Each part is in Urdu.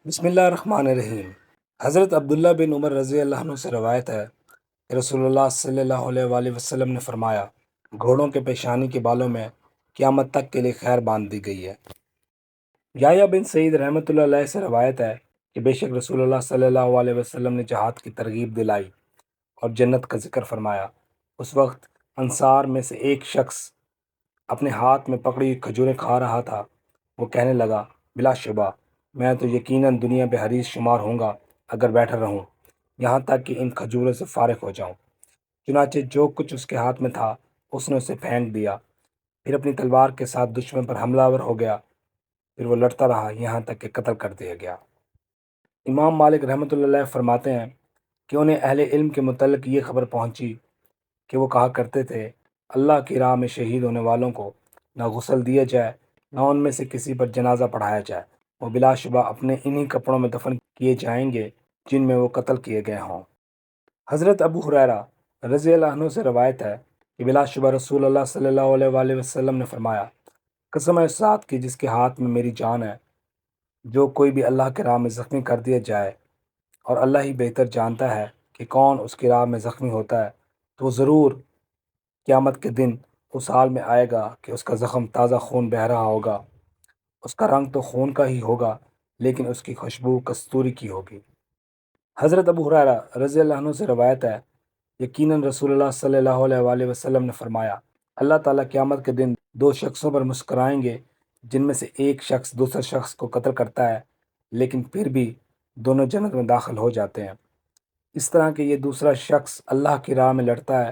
بسم اللہ الرحمن الرحیم۔ حضرت عبداللہ بن عمر رضی اللہ عنہ سے روایت ہے کہ رسول اللہ صلی اللہ علیہ وآلہ وسلم نے فرمایا، گھوڑوں کے پیشانی کے بالوں میں قیامت تک کے لیے خیر باندھ دی گئی ہے۔ یحییٰ بن سعید رحمۃ اللہ علیہ سے روایت ہے کہ بے شک رسول اللہ صلی اللہ علیہ وسلم نے جہاد کی ترغیب دلائی اور جنت کا ذکر فرمایا۔ اس وقت انصار میں سے ایک شخص اپنے ہاتھ میں پکڑی ہوئی کھجوریں کھا رہا تھا۔ وہ کہنے لگا، بلا شبہ میں تو یقیناً دنیا پہ حریص شمار ہوں گا اگر بیٹھا رہوں یہاں تک کہ ان کھجوروں سے فارغ ہو جاؤں۔ چنانچہ جو کچھ اس کے ہاتھ میں تھا اس نے اسے پھینک دیا، پھر اپنی تلوار کے ساتھ دشمن پر حملہ آور ہو گیا، پھر وہ لڑتا رہا یہاں تک کہ قتل کر دیا گیا۔ امام مالک رحمۃ اللہ علیہ فرماتے ہیں کہ انہیں اہل علم کے متعلق یہ خبر پہنچی کہ وہ کہا کرتے تھے، اللہ کی راہ میں شہید ہونے والوں کو نہ غسل دیا جائے نہ ان میں سے کسی پر جنازہ پڑھایا جائے، وہ بلا شبہ اپنے انہی کپڑوں میں دفن کیے جائیں گے جن میں وہ قتل کیے گئے ہوں۔ حضرت ابو ہریرہ رضی اللہ عنہ سے روایت ہے کہ بلا شبہ رسول اللہ صلی اللہ علیہ وآلہ وسلم نے فرمایا، قسم ہے اس ذات کی جس کے ہاتھ میں میری جان ہے، جو کوئی بھی اللہ کے راہ میں زخمی کر دیا جائے اور اللہ ہی بہتر جانتا ہے کہ کون اس کی راہ میں زخمی ہوتا ہے، تو وہ ضرور قیامت کے دن اس حال میں آئے گا کہ اس کا زخم تازہ خون بہہ رہا ہوگا، اس کا رنگ تو خون کا ہی ہوگا لیکن اس کی خوشبو کستوری کی ہوگی۔ حضرت ابو ہریرہ رضی اللہ عنہ سے روایت ہے، یقیناً رسول اللہ صلی اللہ علیہ وآلہ وسلم نے فرمایا، اللہ تعالیٰ قیامت کے دن دو شخصوں پر مسکرائیں گے جن میں سے ایک شخص دوسرے شخص کو قتل کرتا ہے لیکن پھر بھی دونوں جنت میں داخل ہو جاتے ہیں۔ اس طرح کہ یہ دوسرا شخص اللہ کی راہ میں لڑتا ہے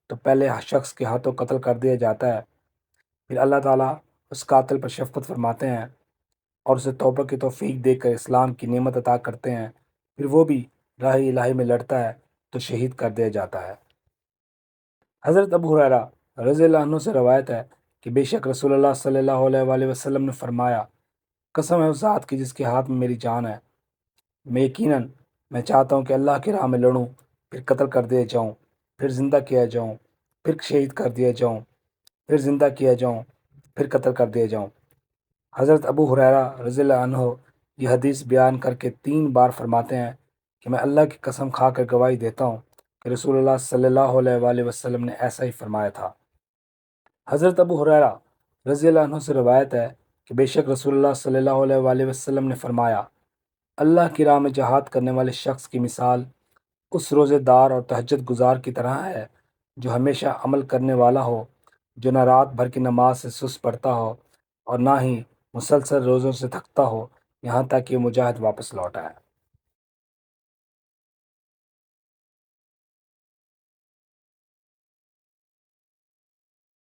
تو پہلے شخص کے ہاتھوں قتل کر دیا جاتا ہے، پھر اللہ تعالیٰ اس قاتل پر شفقت فرماتے ہیں اور اسے توبہ کی توفیق دے کر اسلام کی نعمت عطا کرتے ہیں، پھر وہ بھی راہ الہی میں لڑتا ہے تو شہید کر دیا جاتا ہے۔ حضرت ابو ہریرہ رضی اللہ عنہ سے روایت ہے کہ بے شک رسول اللہ صلی اللہ علیہ وآلہ وسلم نے فرمایا، قسم ہے اس ذات کی جس کے ہاتھ میں میری جان ہے، میں چاہتا ہوں کہ اللہ کی راہ میں لڑوں، پھر قتل کر دیا جاؤں، پھر زندہ کیا جاؤں، پھر شہید کر دیا جاؤں، پھر زندہ کیا جاؤں، پھر قتل کر دیا جاؤں۔ حضرت ابو ہریرہ رضی اللہ عنہ یہ حدیث بیان کر کے 3 بار فرماتے ہیں کہ میں اللہ کی قسم کھا کر گواہی دیتا ہوں کہ رسول اللہ صلی اللہ علیہ وآلہ وسلم نے ایسا ہی فرمایا تھا۔ حضرت ابو ہریرہ رضی اللہ عنہ سے روایت ہے کہ بے شک رسول اللہ صلی اللہ علیہ وآلہ وسلم نے فرمایا، اللہ کی راہ میں جہاد کرنے والے شخص کی مثال اس روزے دار اور تہجد گزار کی طرح ہے جو ہمیشہ عمل کرنے والا ہو، جو نہ رات بھر کی نماز سے سست پڑتا ہو اور نہ ہی مسلسل روزوں سے تھکتا ہو یہاں تک کہ مجاہد واپس لوٹا ہے۔